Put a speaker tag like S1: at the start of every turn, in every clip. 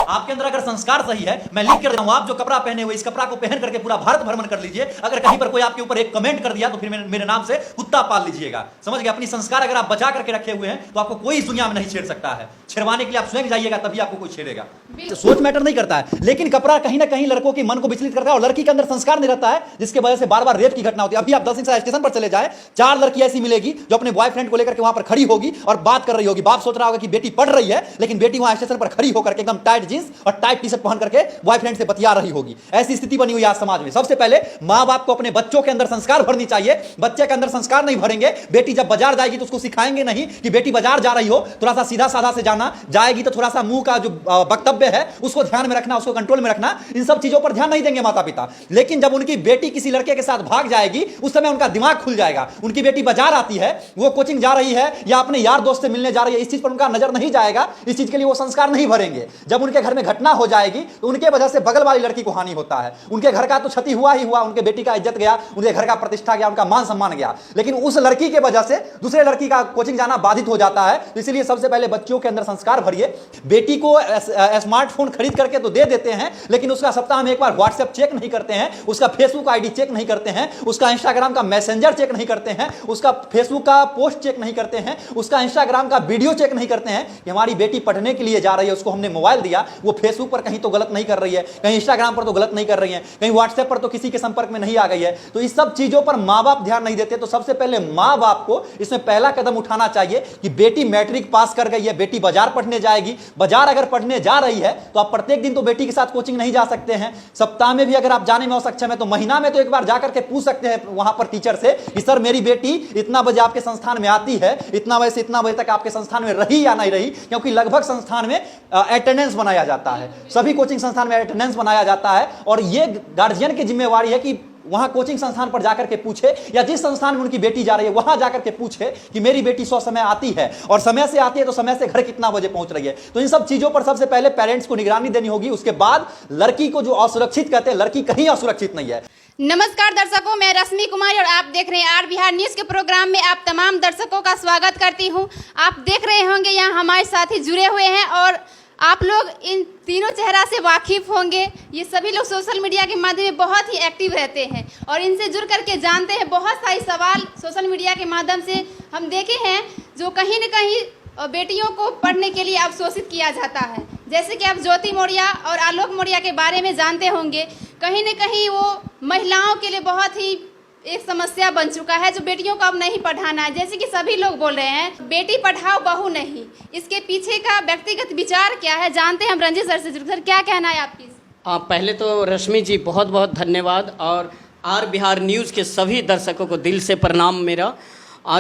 S1: आपके अंदर अगर संस्कार सही है, मैं लिख कर देता हूं, आप जो कपड़ा पहने हुए इस कपड़ा को पहन करके पूरा भारत भ्रमण कर लीजिए। अगर कहीं पर कोई आपके ऊपर एक कमेंट कर दिया तो फिर मेरे नाम से कुत्ता पाल लीजिएगा। समझ गए? अपनी संस्कार अगर आप बचा करके रखे हुए हैं तो आपको कोई इस दुनिया में नहीं छेड़ सकता है। छेड़वाने के लिए आप स्वयं जाइएगा तभी आपको कोई छेड़ेगा। सोच मैटर नहीं करता है, लेकिन कपड़ा कहीं ना कहीं लड़कों के मन को विचलित करता है और लड़की के अंदर संस्कार नहीं रहता है, जिसकी वजह से बार बार रेप की घटना होती है। अभी आप दलसिंहसराय स्टेशन पर चले जाए, 4 लड़की ऐसी मिलेगी जो अपने बॉयफ्रेंड को लेकर के वहां पर खड़ी होगी और बात कर रही होगी। बाप सोच रहा होगा कि बेटी पढ़ रही है, लेकिन बेटी वहां स्टेशन पर खड़ी होकर के एकदम टाइट जींस और टाइट टी शर्ट पहन करके बॉयफ्रेंड से बतिया रही होगी। ऐसी स्थिति बनी हुई है आज समाज में। सबसे पहले माँ बाप को अपने बच्चों के अंदर संस्कार भरनी चाहिए। बच्चे के अंदर संस्कार नहीं भरेंगे, बेटी जब बाजार जाएगी तो उसको सिखाएंगे नहीं कि बेटी बाजार जा रही हो, थोड़ा सा सीधा साधा से जाना, जाएगी तो थोड़ा सा मुंह का जो वक्तव्य है उसको ध्यान में रखना, उसको कंट्रोल में रखना। इन सब चीजों पर ध्यान नहीं देंगे माता पिता। लेकिन जब उनकी बेटी किसी लड़के के साथ भाग जाएगी उस समय उनका दिमाग खुल जाएगा। उनकी बेटी बाजार आती है, वो कोचिंग जा रही है या अपने यार दोस्त से मिलने जा रही है, इस चीज पर उनका नजर नहीं जाएगा। इस चीज के लिए वो संस्कार नहीं भरेंगे। जब उनके घर में घटना हो जाएगी तो उनके वजह से बगल वाली लड़की को हानि होता है। उनके घर का तो क्षति हुआ ही हुआ, उनके बेटी का इज्जत गया, उनके घर का प्रतिष्ठा गया, उनका मान सम्मान गया, लेकिन उस लड़की के वजह से दूसरे लड़की का कोचिंग जाना बाधित हो जाता है। तो इसलिए सबसे पहले बच्चों के अंदर संस्कार भरिए। बेटी को स्मार्टफोन खरीद करके तो दे देते हैं, लेकिन उसका सप्ताह में एक बार व्हाट्सएप चेक नहीं करते हैं, उसका फेसबुक आईडी चेक नहीं करते हैं, उसका इंस्टाग्राम का मैसेंजर चेक नहीं करते हैं, उसका फेसबुक का पोस्ट चेक नहीं करते हैं, उसका इंस्टाग्राम का वीडियो चेक नहीं करते हैं कि हमारी बेटी पढ़ने के लिए जा रही है, उसको हमने मोबाइल दिया, वो फेसबुक पर कहीं तो गलत नहीं कर रही है, कहीं इंस्टाग्राम पर तो गलत नहीं कर रही है, कहीं व्हाट्सएप पर तो किसी के संपर्क में नहीं आ गई है। तो इस सब चीजों पर माँ बाप ध्यान नहीं देते। तो सबसे पहले माँ बाप को इसमें पहला कदम उठाना चाहिए कि बेटी मैट्रिक पास कर गई है, बेटी बाजार पढ़ने जाएगी। बाजार अगर पढ़ने जा रही है तो आप प्रत्येक दिन तो बेटी के साथ कोचिंग नहीं जा सकते हैं। सप्ताह में भी अगर आप जाने में असक्षम है तो महीना में तो एक बार जाकर के पूछ सकते हैं वहां पर टीचर से कि सर मेरी बेटी इतना बजे आपके संस्थान में आती है, इतना बजे से इतना बजे तक आपके संस्थान में रही या नहीं रही, क्योंकि लगभग संस्थान में अटेंडेंस बनाया जाता है। सभी कोचिंग संस्थान में अटेंडेंस बनाया जाता है और ये गार्जियन की जिम्मेवारी है कि वहां कोचिंग संस्थान पर जाकर के पूछे या जिस संस्थान में उनकी बेटी जा रही है वहां जाकर के पूछे कि मेरी बेटी समय आती है और समय से आती है तो समय से घर कितना बजे पहुंच रही है। तो इन सब चीजों पर सबसे पहले पेरेंट्स को निगरानी देनी होगी। उसके बाद लड़की को जो असुरक्षित कहते हैं, लड़की कहीं असुरक्षित नहीं है।
S2: नमस्कार दर्शकों, मैं रश्मि कुमारी और आप देख रहे हैं आर बिहार न्यूज के प्रोग्राम में आप तमाम दर्शकों का स्वागत करती हूं। आप देख रहे होंगे यहाँ हमारे साथी जुड़े हुए हैं और आप लोग इन तीनों चेहरा से वाकिफ होंगे। ये सभी लोग सोशल मीडिया के माध्यम में बहुत ही एक्टिव रहते हैं और इनसे जुड़ करके जानते हैं बहुत सारे सवाल सोशल मीडिया के माध्यम से हम देखे हैं जो कहीं न कहीं बेटियों को पढ़ने के लिए अवशोषित किया जाता है। जैसे कि आप ज्योति मौर्य और आलोक मौर्य के बारे में जानते होंगे, कहीं न कहीं वो महिलाओं के लिए बहुत ही एक समस्या बन चुका है जो बेटियों को अब नहीं पढ़ाना है। जैसे कि सभी लोग बोल रहे हैं बेटी पढ़ाओ बहू नहीं, इसके पीछे का व्यक्तिगत विचार क्या है जानते हैं हम रंजीत सर से। सर क्या कहना है आपकी?
S3: पहले तो रश्मि जी बहुत बहुत धन्यवाद और आर बिहार न्यूज़ के सभी दर्शकों को दिल से प्रणाम मेरा।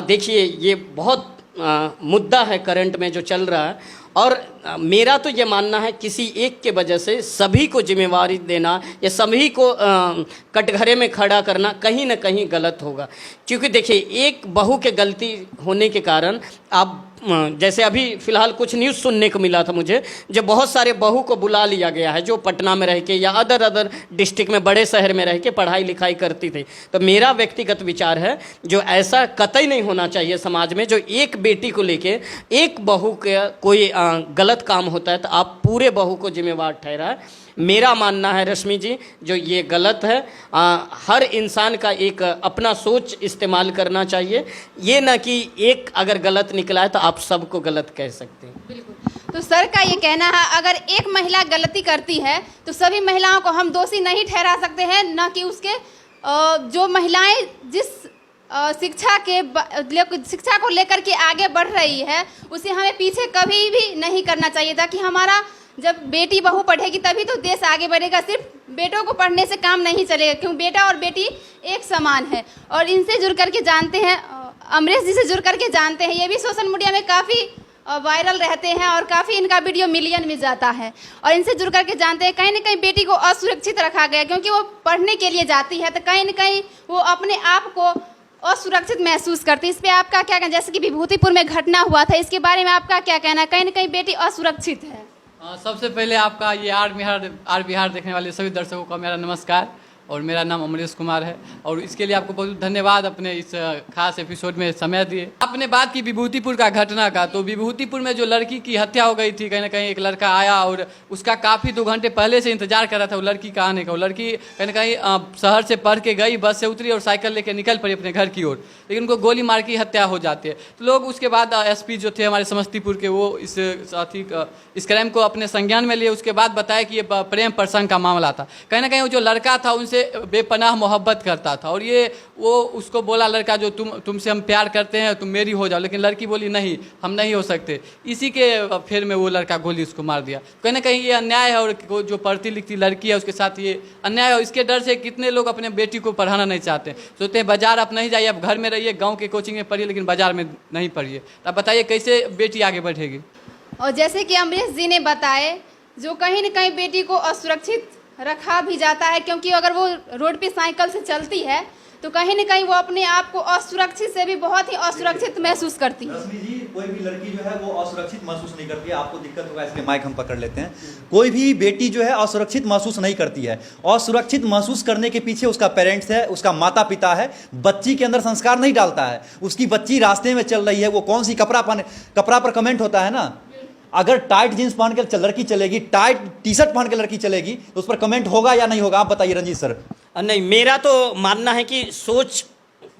S3: देखिए ये बहुत मुद्दा है करंट में जो चल रहा है और मेरा तो ये मानना है किसी एक के वजह से सभी को जिम्मेवारी देना या सभी को कटघरे में खड़ा करना कहीं ना कहीं गलत होगा। क्योंकि देखिए एक बहू के गलती होने के कारण आप जैसे अभी फ़िलहाल कुछ न्यूज़ सुनने को मिला था मुझे, जो बहुत सारे बहू को बुला लिया गया है जो पटना में रह के या अदर डिस्ट्रिक्ट में बड़े शहर में रह के पढ़ाई लिखाई करती थी। तो मेरा व्यक्तिगत विचार है जो ऐसा कतई नहीं होना चाहिए समाज में, जो एक बेटी को लेके एक बहू का कोई गलत काम होता है तो आप पूरे बहू को जिम्मेवार ठहराए। मेरा मानना है रश्मि जी जो ये गलत है। हर इंसान का एक अपना सोच इस्तेमाल करना चाहिए, ये ना कि एक अगर गलत निकला है तो आप सबको गलत कह सकते हैं।
S2: बिल्कुल। तो सर का ये कहना है अगर एक महिला गलती करती है तो सभी महिलाओं को हम दोषी नहीं ठहरा सकते हैं, ना कि उसके जो महिलाएं जिस शिक्षा को लेकर के आगे बढ़ रही है उसे हमें पीछे कभी भी नहीं करना चाहिए था कि हमारा जब बेटी बहू पढ़ेगी तभी तो देश आगे बढ़ेगा। सिर्फ बेटों को पढ़ने से काम नहीं चलेगा क्योंकि बेटा और बेटी एक समान है। और इनसे जुड़ करके जानते हैं अमरीश जी से जुड़ करके जानते हैं, ये भी सोशल मीडिया में काफ़ी वायरल रहते हैं और काफ़ी इनका वीडियो मिलियन में जाता है। और इनसे जुड़ करके जानते हैं कहीं ना कहीं बेटी को असुरक्षित रखा गया क्योंकि वो पढ़ने के लिए जाती है तो कहीं ना कहीं वो अपने आप को असुरक्षित महसूस करती है। इस पर आपका क्या कहना? जैसे कि विभूतिपुर में घटना हुआ था, इसके बारे में आपका क्या कहना है? कहीं ना कहीं बेटी असुरक्षित है।
S4: सबसे पहले आपका ये आर बिहार देखने वाले सभी दर्शकों का मेरा नमस्कार। और मेरा नाम अमरीश कुमार है। और इसके लिए आपको बहुत धन्यवाद, अपने इस खास एपिसोड में समय दिए। आपने बात की विभूतिपुर का घटना का, तो विभूतिपुर में जो लड़की की हत्या हो गई थी, कहीं ना कहीं एक लड़का आया और उसका काफ़ी 2 घंटे पहले से इंतजार कर रहा था वो लड़की का आने का। वो लड़की कहीं ना कहीं शहर से पढ़ के गई, बस से उतरी और साइकिल लेके निकल पड़ी अपने घर की ओर, लेकिन उनको गोली मार की हत्या हो जाती है। तो लोग उसके बाद एसपी जो थे हमारे समस्तीपुर के, वो इस क्राइम को अपने संज्ञान में लिए। उसके बाद बताया कि ये प्रेम प्रसंग का मामला था। कहीं ना कहीं वो जो लड़का था उनसे बेपनाह मोहब्बत करता था, और वो उसको बोला लड़का जो तुमसे हम प्यार करते हैं, तुम मेरी हो जाओ, लेकिन लड़की बोली नहीं, हम नहीं हो सकते। इसी के फेर में वो लड़का गोली उसको मार दिया। कहीं ना कहीं ये अन्याय है, और जो पढ़ती लिखती लड़की है उसके साथ ये अन्याय है। इसके डर से कितने लोग अपने बेटी को पढ़ाना नहीं चाहते, सोचते हैं बाजार आप नहीं जाइए, आप घर में रहिए, गाँव के कोचिंग में पढ़िए, लेकिन बाजार में नहीं पढ़िए। तो आप बताइए कैसे बेटी आगे बढ़ेगी।
S2: और जैसे कि अमरीश जी ने बताए, जो कहीं न कहीं बेटी को असुरक्षित रखा भी जाता है, क्योंकि अगर वो रोड पे साइकिल से चलती है तो कहीं न कहीं वो अपने आप को असुरक्षित से भी बहुत ही असुरक्षित महसूस करती है।
S1: रश्मि जी, कोई भी लड़की जो है वो असुरक्षित महसूस नहीं करती है। आपको दिक्कत होगा इसलिए माइक हम पकड़ लेते हैं। कोई भी बेटी जो है असुरक्षित महसूस नहीं करती है। असुरक्षित महसूस करने के पीछे उसका पेरेंट्स है, उसका माता पिता है। बच्ची के अंदर संस्कार नहीं डालता है। उसकी बच्ची रास्ते में चल रही है, वो कौन सी कपड़ा पर कमेंट होता है ना, अगर टाइट जींस पहन के लड़की चलेगी, टाइट टी शर्ट पहन के लड़की चलेगी, तो उस पर कमेंट होगा या नहीं होगा? आप बताइए रंजीत सर।
S3: नहीं, मेरा तो मानना है कि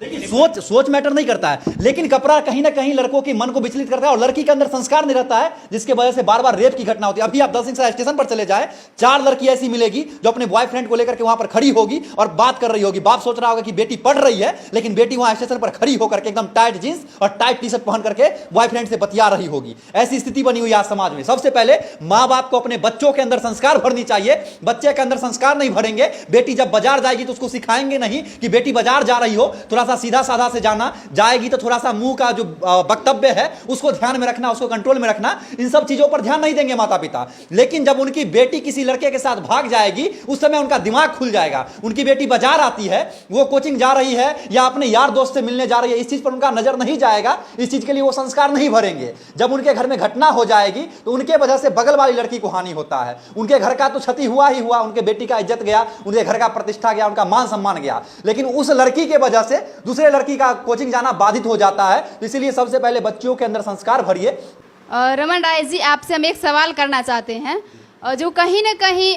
S1: देखिए, सोच मैटर नहीं करता है, लेकिन कपड़ा कहीं ना कहीं लड़कों के मन को विचलित करता है, और लड़की के अंदर संस्कार नहीं रहता है, जिसके वजह से बार बार रेप की घटना होती है। अभी आप दलसिंह स्टेशन पर चले जाए, 4 लड़की ऐसी मिलेगी जो अपने बॉयफ्रेंड को लेकर के वहां पर खड़ी होगी और बात कर रही होगी। बाप सोच रहा होगा कि बेटी पढ़ रही है, लेकिन बेटी वहां स्टेशन पर खड़ी होकर के एकदम टाइट जींस और टाइट टी शर्ट पहन करके बॉयफ्रेंड से बतिया रही होगी। ऐसी स्थिति बनी हुई आज समाज में। सबसे पहले माँ बाप को अपने बच्चों के अंदर संस्कार भरनी चाहिए। बच्चे के अंदर संस्कार नहीं भरेंगे, बेटी जब बाजार जाएगी तो उसको सिखाएंगे नहीं कि बेटी बाजार जा रही हो, थोड़ा सा सीधा साधा से जाना, जाएगी तो थोड़ा सा मुंह का जो वक्तव्य है उसको ध्यान में रखना, उसको कंट्रोल में रखना। इन सब चीजों पर ध्यान नहीं देंगे माता पिता। लेकिन जब उनकी बेटी किसी लड़के के साथ भाग जाएगी, उस समय उनका दिमाग खुल जाएगा। उनकी बेटी बाजार आती है, वो कोचिंग जा रही है या अपने यार दोस्त से मिलने जा रही है, इस चीज पर उनका नजर नहीं जाएगा। इस चीज के लिए वो संस्कार नहीं भरेंगे। जब उनके घर में घटना हो जाएगी तो उनके वजह से बगल वाली लड़की को हानि होता है। उनके घर का तो क्षति हुआ ही हुआ, उनके बेटी का इज्जत गया, उनके घर का प्रतिष्ठा गया, उनका मान सम्मान गया, लेकिन उस लड़की के वजह से दूसरे लड़की का कोचिंग जाना बाधित हो जाता है। तो इसीलिए सबसे पहले बच्चों के अंदर संस्कार भरिए।
S2: रमन राय जी, आपसे हम एक सवाल करना चाहते हैं। जो कहीं न कहीं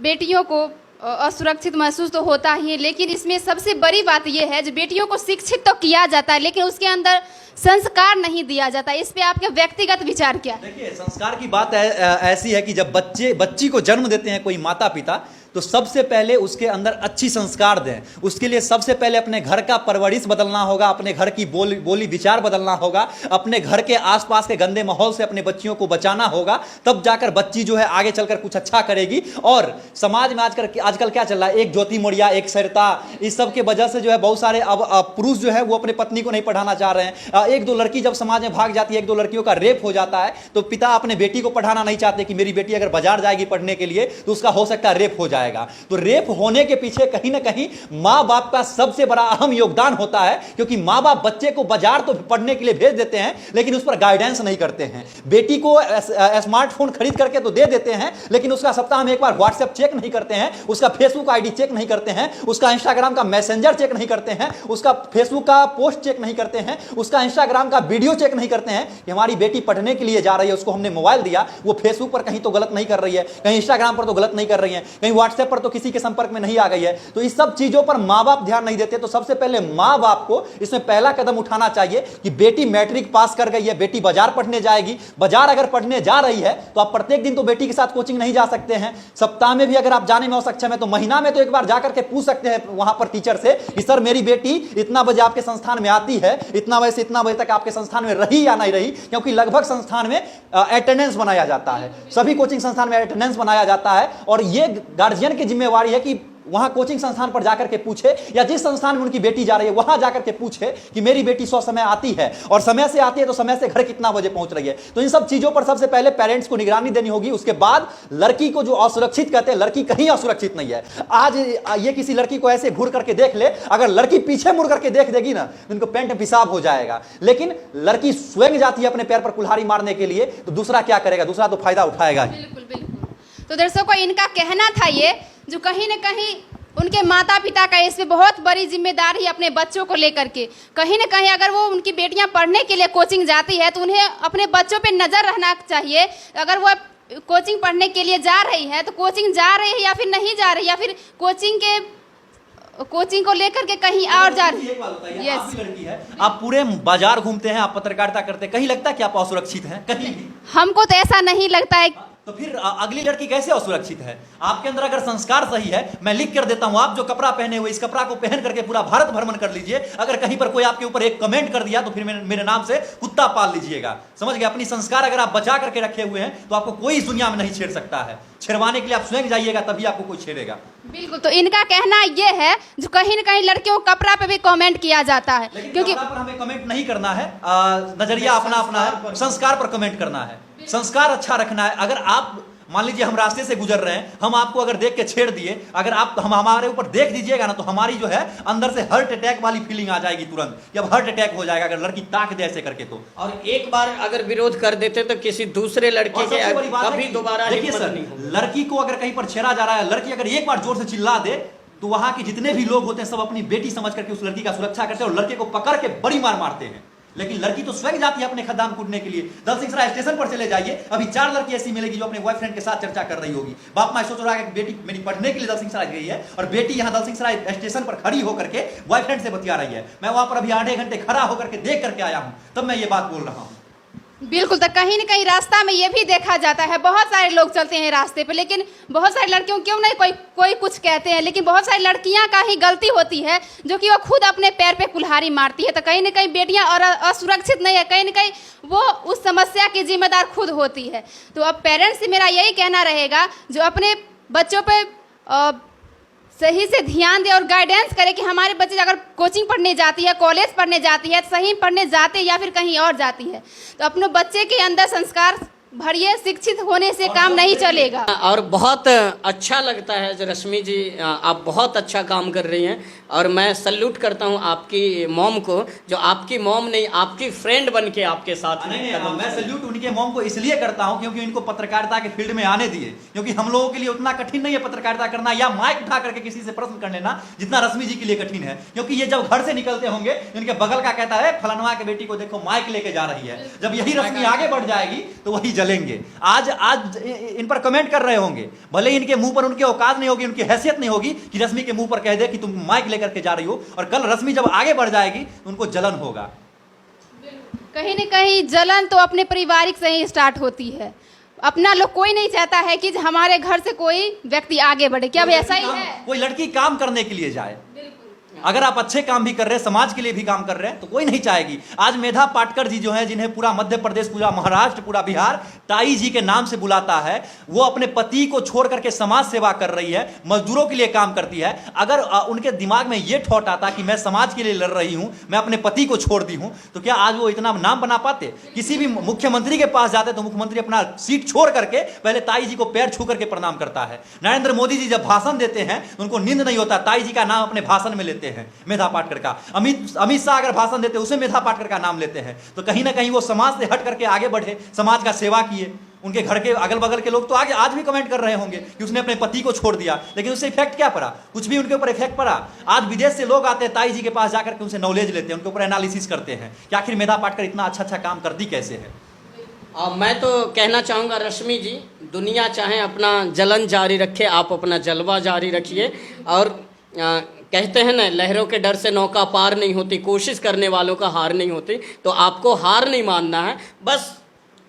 S2: बेटियों को असुरक्षित महसूस तो होता ही है, लेकिन इसमें सबसे बड़ी बात यह है जो बेटियों को शिक्षित तो किया जाता है, लेकिन उसके अंदर संस्कार नहीं दिया जाता। इस पे आपके व्यक्तिगत विचार क्या है?
S1: देखिए, संस्कार की बात ऐसी है कि जब बच्ची को जन्म देते हैं कोई माता पिता, तो सबसे पहले उसके अंदर अच्छी संस्कार दें। उसके लिए सबसे पहले अपने घर का परवरिश बदलना होगा, अपने घर की बोली विचार बदलना होगा, अपने घर के आसपास के गंदे माहौल से अपने बच्चियों को बचाना होगा। तब जाकर बच्ची जो है आगे चलकर कुछ अच्छा करेगी। और समाज में आजकल क्या चल रहा है, एक ज्योति मौर्या, एक सरिता, इस सब के वजह से जो है बहुत सारे अब पुरुष जो है वो अपने पत्नी को नहीं पढ़ाना चाह रहे हैं। 1-2 लड़की जब समाज में भाग जाती है, 1-2 लड़कियों का रेप हो जाता है, तो पिता अपने बेटी को पढ़ाना नहीं चाहते कि मेरी बेटी अगर बाजार जाएगी पढ़ने के लिए तो उसका हो सकता है रेप हो जाएगा। तो रेप होने के पीछे कहीं ना कहीं मां बाप का सबसे बड़ा अहम योगदान होता है, क्योंकि मां बाप बच्चे को बाजार तो पढ़ने के लिए भेज देते हैं, लेकिन उस पर गाइडेंस नहीं करते हैं। बेटी को स्मार्टफोन खरीद करके तो दे देते हैं, लेकिन उसका सप्ताह में एक बार व्हाट्सएप चेक नहीं करते हैं, उसका फेसबुक आईडी चेक नहीं करते हैं, उसका इंस्टाग्राम का मैसेंजर चेक नहीं करते हैं, उसका फेसबुक का पोस्ट चेक नहीं करते हैं, उसका इंस्टाग्राम का वीडियो चेक नहीं करते हैं कि हमारी बेटी पढ़ने के लिए जा रही है, उसको हमने मोबाइल दिया, वो फेसबुक पर कहीं तो गलत नहीं कर रही है, कहीं इंस्टाग्राम पर तो गलत नहीं कर रही है, कहीं व्हाट्सएप पर तो किसी के संपर्क में नहीं आ गई है। तो इस सब चीजों पर मां बाप ध्यान नहीं देते। तो सबसे पहले मां बाप को इसमें पहला कदम उठाना चाहिए कि बेटी मैट्रिक पास कर गई है, बेटी बाजार पढ़ने जाएगी। बाजार अगर पढ़ने जा रही है तो आप प्रत्येक दिन तो बेटी के साथ कोचिंग नहीं जा सकते हैं। सप्ताह में भी अगर आप जाने में असक्षम है तो महीना में तो एक बार जाकर के पूछ सकते हैं वहां पर टीचर से कि सर मेरी बेटी इतना बजे आपके संस्थान में आती है, इतना बजे से इतना बजे तक आपके संस्थान में रही या नहीं रही, क्योंकि लगभग संस्थान में अटेंडेंस बनाया जाता है, सभी कोचिंग संस्थान में अटेंडेंस बनाया जाता है। और ये गार्जियन की जिम्मेवारी है कि वहां कोचिंग संस्थान पर जाकर के पूछे, या जिस संस्थान में उनकी बेटी जा रही है वहां जाकर के पूछे कि मेरी बेटी समय आती है, और समय से आती है तो समय से घर कितना बजे पहुंच रही है। तो इन सब चीजों पर सबसे पहले पेरेंट्स को निगरानी देनी होगी। उसके बाद लड़की को जो असुरक्षित कहते हैं, लड़की कहीं असुरक्षित नहीं है। आज ये किसी लड़की को ऐसे घूर करके देख ले, अगर लड़की पीछे मुड़ करके देख देगी ना तो इनको पेंट पेशाब हो जाएगा। लेकिन लड़की स्वयं जाती है अपने पैर पर कुल्हाड़ी मारने के लिए, तो दूसरा क्या करेगा? दूसरा तो फायदा उठाएगा।
S2: बिल्कुल बिल्कुल। तो दर्शकों, इनका कहना था ये जो कहीं न कहीं उनके माता पिता का इस पे बहुत बड़ी जिम्मेदारी है अपने बच्चों को लेकर के। कहीं ना कहीं अगर वो उनकी बेटियां पढ़ने के लिए कोचिंग जाती है तो उन्हें अपने बच्चों पे नज़र रखना चाहिए। अगर वो कोचिंग पढ़ने के लिए जा रही है तो कोचिंग जा रही है या फिर नहीं जा रही, या फिर कोचिंग को लेकर के कहीं और जा रही है।
S1: एक बात बताइए, आप भी लड़की है, आप पूरे बाजार घूमते हैं, आप पत्रकारिता करते हैं, कहीं लगता है कि आप असुरक्षित हैं? कहीं भी?
S2: हमको तो ऐसा नहीं लगता है।
S1: तो फिर अगली लड़की कैसे असुरक्षित है? आपके अंदर अगर संस्कार सही है, मैं लिख कर देता हूं, आप जो कपड़ा पहने हुए इस कपड़ा को पहन करके पूरा भारत भ्रमण कर लीजिए। अगर कहीं पर कोई आपके ऊपर एक कमेंट कर दिया तो फिर मेरे नाम से कुत्ता पाल लीजिएगा। समझ गए? अपनी संस्कार अगर आप बचा करके रखे हुए हैं तो आपको कोई इस दुनिया में नहीं छेड़ सकता है। छेड़वाने के लिए आप स्वयं जाइएगा, तभी आपको कोई छेड़ेगा।
S2: बिल्कुल, तो इनका कहना ये है जो कहीं ना कहीं लड़कियों को कपड़ा पे भी कमेंट किया जाता है, क्योंकि
S1: कपड़ा पर हमें कमेंट नहीं करना है, नजरिया अपना अपना है, संस्कार पर कमेंट करना है, संस्कार अच्छा रखना है। अगर आप मान लीजिए हम रास्ते से गुजर रहे हैं, हम आपको अगर देख के छेड़ दिए, अगर आप हम हमारे ऊपर देख दीजिएगा ना, तो हमारी जो है अंदर से हार्ट अटैक वाली फीलिंग आ जाएगी तुरंत, जब हार्ट अटैक हो जाएगा अगर लड़की ताक दे ऐसे करके तो।
S3: और एक बार अगर विरोध कर देते तो किसी दूसरे लड़के के कभी दोबारा
S1: देखिए सर, लड़की को अगर कहीं पर छेड़ा जा रहा है, लड़की अगर एक बार जोर से चिल्ला दे तो वहां के जितने भी लोग होते हैं सब अपनी बेटी समझ करके उस लड़की का सुरक्षा करते हैं और लड़के को पकड़ के बड़ी मार मारते हैं। लेकिन लड़की तो स्वयं जाती है अपने खदान कूदने के लिए। दलसिंहसराय स्टेशन पर चले जाइए, अभी 4 लड़की ऐसी मिलेगी जो अपने बॉयफ्रेंड के साथ चर्चा कर रही होगी। बाप माँ सोच रहा है कि बेटी मेरी पढ़ने के लिए दलसिंहसराय गई है और बेटी यहाँ दलसिंहसराय स्टेशन पर खड़ी होकर के बॉयफ्रेंड से बतिया रही है। मैं वहां पर अभी आधे घंटे खड़ा होकर के देख करके आया हूं, तब मैं ये बात बोल रहा हूं।
S2: बिल्कुल, तो कहीं ना कहीं रास्ता में ये भी देखा जाता है, बहुत सारे लोग चलते हैं रास्ते पे, लेकिन बहुत सारी लड़कियों क्यों नहीं कोई कुछ कहते हैं, लेकिन बहुत सारी लड़कियां का ही गलती होती है जो कि वो खुद अपने पैर पे कुल्हाड़ी मारती है। तो कहीं ना कहीं बेटियां और असुरक्षित नहीं है, कहीं ना कहीं वो उस समस्या की जिम्मेदार खुद होती है। तो अब पेरेंट्स से मेरा यही कहना रहेगा जो अपने बच्चों पर सही से ध्यान दे और गाइडेंस करे कि हमारे बच्चे अगर कोचिंग पढ़ने जाती है, कॉलेज पढ़ने जाती है, सही पढ़ने जाते हैं या फिर कहीं और जाती है, तो अपने बच्चे के अंदर संस्कार भरिए। शिक्षित होने से काम नहीं चलेगा।
S3: और बहुत अच्छा लगता है जो रश्मि जी आप बहुत अच्छा काम कर रही हैं और मैं सल्यूट करता हूं आपकी मॉम को, जो आपकी मॉम नहीं आपकी फ्रेंड बन के आपके साथ।
S1: नहीं, मैं सल्यूट उनके मॉम को इसलिए करता हूं क्योंकि इनको पत्रकारिता के फील्ड में आने दिए, क्योंकि हम लोगों के लिए उतना कठिन नहीं है पत्रकारिता करना या माइक उठा करके किसी से प्रश्न कर लेना जितना रश्मि जी के लिए कठिन है। क्योंकि ये जब घर से निकलते होंगे, इनके बगल का कहता है फलानवा के बेटी को देखो माइक लेके जा रही है, जब यही रश्मि आगे बढ़ जाएगी तो वही जलेंगे। आज इन पर कमेंट कर रहे होंगे, भले ही इनके मुंह पर उनके औकात नहीं होगी, उनकी हैसियत नहीं होगी कि रश्मि के मुंह पर कह दे कि तुम माइक लेकर के जा रही हो, और कल रश्मि जब आगे बढ़ जाएगी तो उनको जलन होगा।
S2: कहीं न कहीं जलन तो अपने पारिवारिक से ही स्टार्ट होती है। अपना लोग कोई नहीं चाहता है कि हमारे घर से कोई व्यक्ति आगे बढ़े। क्या ऐसा ही है?
S1: कोई लड़की काम करने के लिए जाए, अगर आप अच्छे काम भी कर रहे हैं, समाज के लिए भी काम कर रहे हैं, तो कोई नहीं चाहेगी। आज मेधा पाटकर जी जो है, जिन्हें पूरा मध्य प्रदेश, पूरा महाराष्ट्र, पूरा बिहार ताई जी के नाम से बुलाता है, वो अपने पति को छोड़ करके समाज सेवा कर रही है, मजदूरों के लिए काम करती है। अगर उनके दिमाग में ये थॉट आता कि मैं समाज के लिए लड़ रही हूं, मैं अपने पति को छोड़ दी हूं, तो क्या आज वो इतना नाम बना पाते? किसी भी मुख्यमंत्री के पास जाते तो मुख्यमंत्री अपना सीट छोड़ करके पहले ताई जी को पैर छू करके प्रणाम करता है। नरेंद्र मोदी जी जब भाषण देते हैं तो उनको नींद नहीं होता, ताई जी का नाम अपने भाषण में लेते हैं, मेधा पाटकर का। अमित शाह अगर भाषण देते उसे मेधा पाटकर का नाम लेते हैं। तो कहीं ना कहीं वो समाज से हट करके आगे बढ़े, समाज का सेवा किए। उनके घर के अगल बगल के लोग तो आगे आज भी कमेंट कर रहे होंगे कि उसने अपने पति को छोड़ दिया, लेकिन उससे इफेक्ट क्या पड़ा? कुछ भी उनके ऊपर इफेक्ट पड़ा? आज विदेश से लोग आते हैं ताई जी के पास जाकर के उनसे नॉलेज लेते हैं, उनके ऊपर एनालिसिस करते हैं कि आखिर मेधा पाटकर इतना अच्छा काम करती कैसे है।
S3: मैं तो कहना चाहूँगा रश्मि जी, दुनिया चाहे अपना जलन जारी रखे, आप अपना जलवा जारी रखिए। और कहते हैं ना, लहरों के डर से नौका पार नहीं होती, कोशिश करने वालों का हार नहीं होती। तो आपको हार नहीं मानना है, बस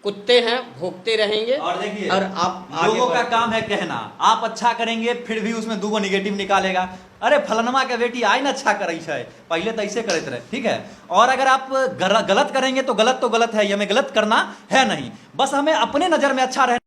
S3: कुत्ते हैं भोंकते रहेंगे।
S1: और देखिए,
S3: और आप
S1: लोगों का काम है कहना, आप अच्छा करेंगे फिर भी उसमें 2 निगेटिव निकालेगा। अरे फलनमा के बेटी आई ना अच्छा करे, पहले तो ऐसे करते रहे, ठीक है। और अगर आप गलत करेंगे तो गलत है, ये हमें गलत करना है नहीं, बस हमें अपने नजर में अच्छा रहना।